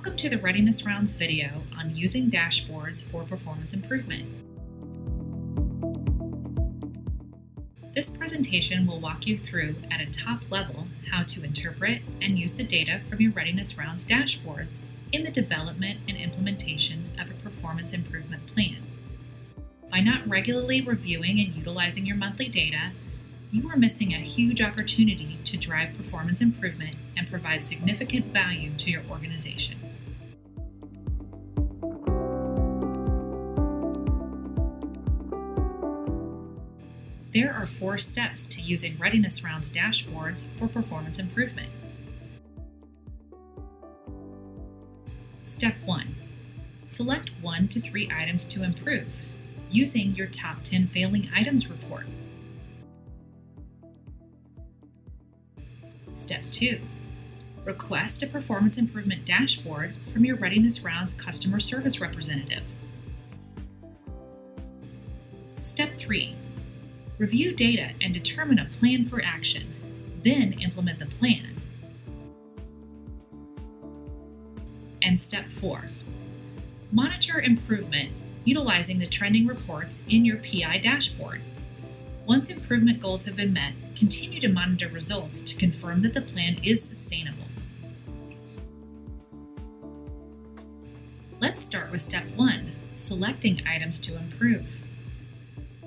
Welcome to the Readiness Rounds video on using dashboards for performance improvement. This presentation will walk you through, at a top level, how to interpret and use the data from your Readiness Rounds dashboards in the development and implementation of a performance improvement plan. By not regularly reviewing and utilizing your monthly data, you are missing a huge opportunity to drive performance improvement and provide significant value to your organization. There are 4 steps to using Readiness Rounds dashboards for performance improvement. Step 1. Select 1 to 3 items to improve using your Top 10 Failing Items report. Step 2. Request a performance improvement dashboard from your Readiness Rounds customer service representative. Step 3. Review data and determine a plan for action, then implement the plan. And Step 4. Monitor improvement utilizing the trending reports in your PI dashboard. Once improvement goals have been met, continue to monitor results to confirm that the plan is sustainable. Let's start with Step 1, selecting items to improve.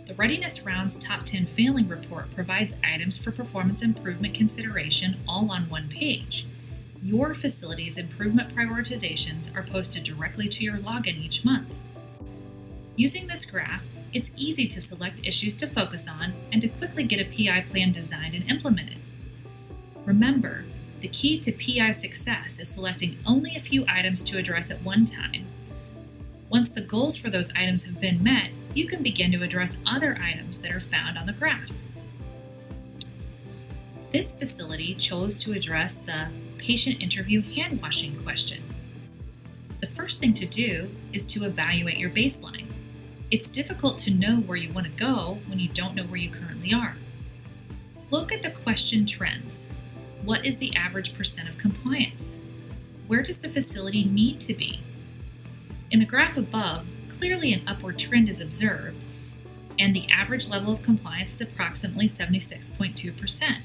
The Readiness Rounds Top 10 Failing Report provides items for performance improvement consideration all on one page. Your facility's improvement prioritizations are posted directly to your login each month. Using this graph, it's easy to select issues to focus on and to quickly get a PI plan designed and implemented. Remember, the key to PI success is selecting only a few items to address at one time. Once the goals for those items have been met, you can begin to address other items that are found on the graph. This facility chose to address the patient interview hand washing question. The first thing to do is to evaluate your baseline. It's difficult to know where you want to go when you don't know where you currently are. Look at the question trends. What is the average % of compliance? Where does the facility need to be? In the graph above, clearly an upward trend is observed, and the average level of compliance is approximately 76.2%.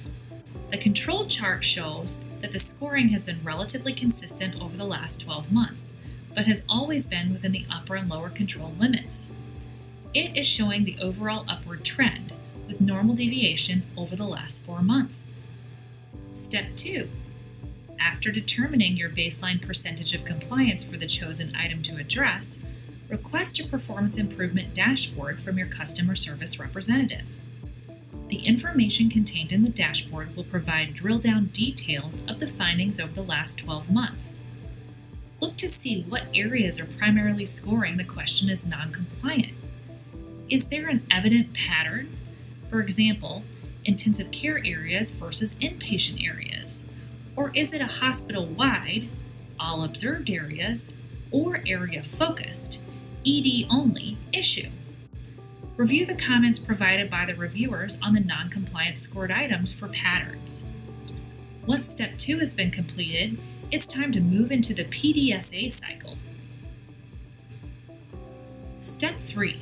The control chart shows that the scoring has been relatively consistent over the last 12 months, but has always been within the upper and lower control limits. It is showing the overall upward trend, with normal deviation over the last 4 months. Step 2. After determining your baseline percentage of compliance for the chosen item to address, request a performance improvement dashboard from your customer service representative. The information contained in the dashboard will provide drill-down details of the findings over the last 12 months. Look to see what areas are primarily scoring the question as non-compliant. Is there an evident pattern? For example, intensive care areas versus inpatient areas? Or is it a hospital-wide, all observed areas, or area-focused, ED only issue? Review the comments provided by the reviewers on the non-compliant scored items for patterns. Once Step 2 has been completed, it's time to move into the PDSA cycle. Step 3.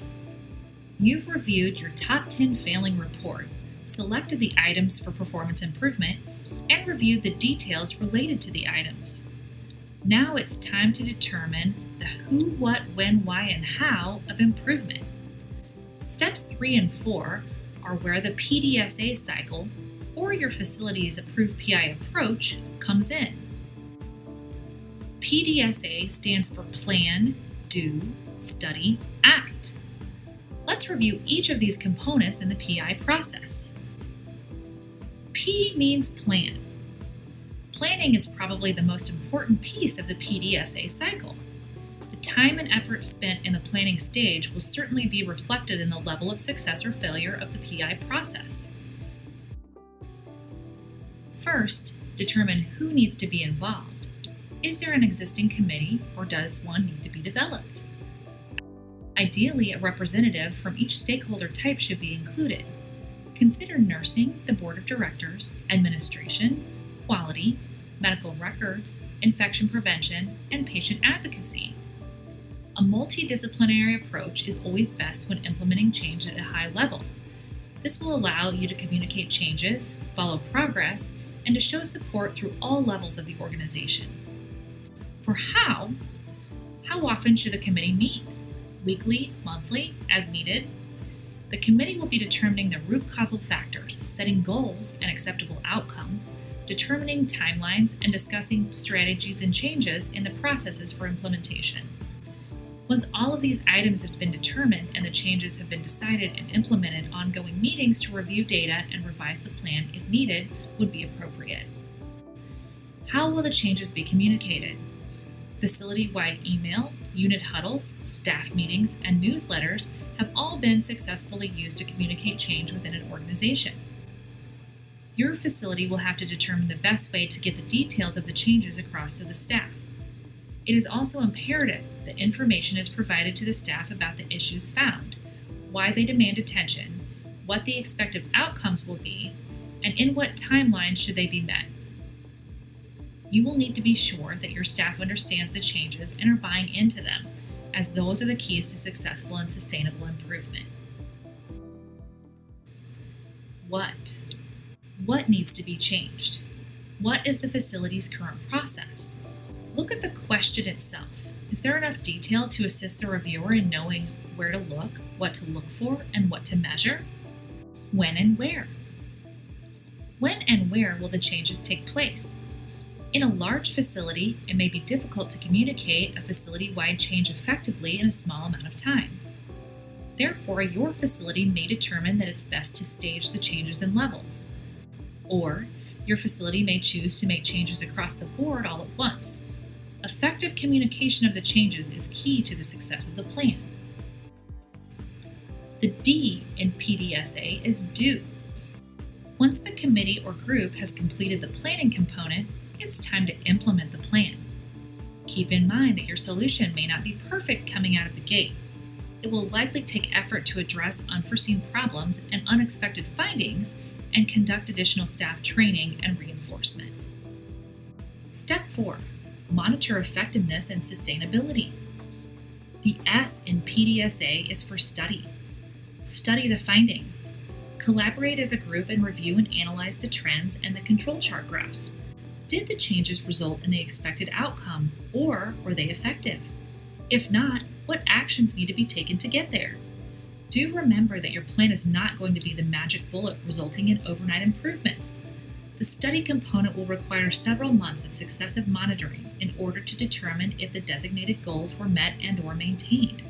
You've reviewed your Top 10 Failing Report, selected the items for performance improvement, and reviewed the details related to the items. Now it's time to determine the who, what, when, why, and how of improvement. Steps 3 and 4 are where the PDSA cycle, or your facility's approved PI approach, comes in. PDSA stands for Plan, Do, Study, Act. Let's review each of these components in the PI process. P means plan. Planning is probably the most important piece of the PDSA cycle. The time and effort spent in the planning stage will certainly be reflected in the level of success or failure of the PI process. First, determine who needs to be involved. Is there an existing committee, or does one need to be developed? Ideally, a representative from each stakeholder type should be included. Consider nursing, the board of directors, administration, quality, medical records, infection prevention, and patient advocacy. A multidisciplinary approach is always best when implementing change at a high level. This will allow you to communicate changes, follow progress, and to show support through all levels of the organization. For how often should the committee meet? Weekly, monthly, as needed? The committee will be determining the root causal factors, setting goals and acceptable outcomes, determining timelines, and discussing strategies and changes in the processes for implementation. Once all of these items have been determined and the changes have been decided and implemented, ongoing meetings to review data and revise the plan if needed would be appropriate. How will the changes be communicated? Facility-wide email, unit huddles, staff meetings, and newsletters have all been successfully used to communicate change within an organization. Your facility will have to determine the best way to get the details of the changes across to the staff. It is also imperative that information is provided to the staff about the issues found, why they demand attention, what the expected outcomes will be, and in what timeline should they be met. You will need to be sure that your staff understands the changes and are buying into them, as those are the keys to successful and sustainable improvement. What needs to be changed? What is the facility's current process? Look at the question itself. Is there enough detail to assist the reviewer in knowing where to look, what to look for, and what to measure? When and where? When and where will the changes take place? In a large facility, it may be difficult to communicate a facility-wide change effectively in a small amount of time. Therefore, your facility may determine that it's best to stage the changes in levels. Or, your facility may choose to make changes across the board all at once. Effective communication of the changes is key to the success of the plan. The D in PDSA is do. Once the committee or group has completed the planning component, it's time to implement the plan. Keep in mind that your solution may not be perfect coming out of the gate. It will likely take effort to address unforeseen problems and unexpected findings and conduct additional staff training and reinforcement. Step 4. Monitor effectiveness and sustainability. The S in PDSA is for study. Study the findings. Collaborate as a group and review and analyze the trends and the control chart graph. Did the changes result in the expected outcome, or were they effective? If not, what actions need to be taken to get there? Do remember that your plan is not going to be the magic bullet resulting in overnight improvements. The study component will require several months of successive monitoring in order to determine if the designated goals were met and/or maintained.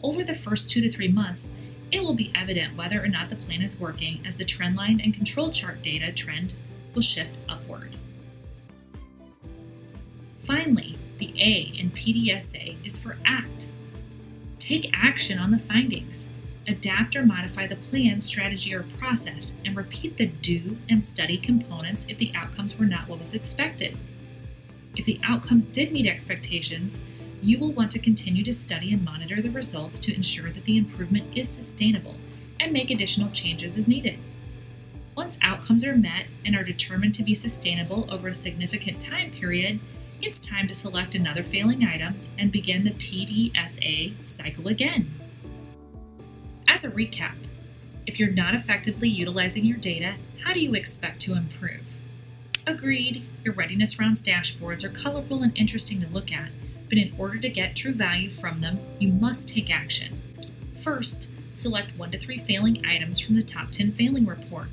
Over the first 2 to 3 months, it will be evident whether or not the plan is working, as the trendline and control chart data trend will shift upward. Finally, the A in PDSA is for act. Take action on the findings. Adapt or modify the plan, strategy, or process, and repeat the do and study components if the outcomes were not what was expected. If the outcomes did meet expectations, you will want to continue to study and monitor the results to ensure that the improvement is sustainable and make additional changes as needed. Once outcomes are met and are determined to be sustainable over a significant time period, it's time to select another failing item and begin the PDSA cycle again. As a recap, if you're not effectively utilizing your data, how do you expect to improve? Agreed, your readiness rounds dashboards are colorful and interesting to look at, but in order to get true value from them, you must take action. First, select 1 to 3 failing items from the top 10 failing report.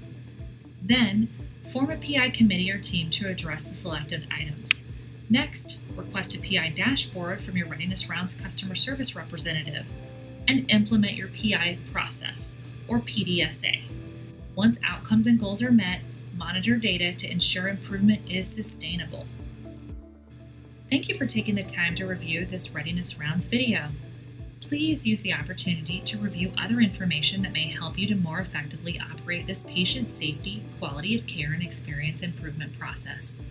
Then, form a PI committee or team to address the selected items. Next, request a PI dashboard from your Readiness Rounds customer service representative and implement your PI process, or PDSA. Once outcomes and goals are met, monitor data to ensure improvement is sustainable. Thank you for taking the time to review this Readiness Rounds video. Please use the opportunity to review other information that may help you to more effectively operate this patient safety, quality of care, and experience improvement process.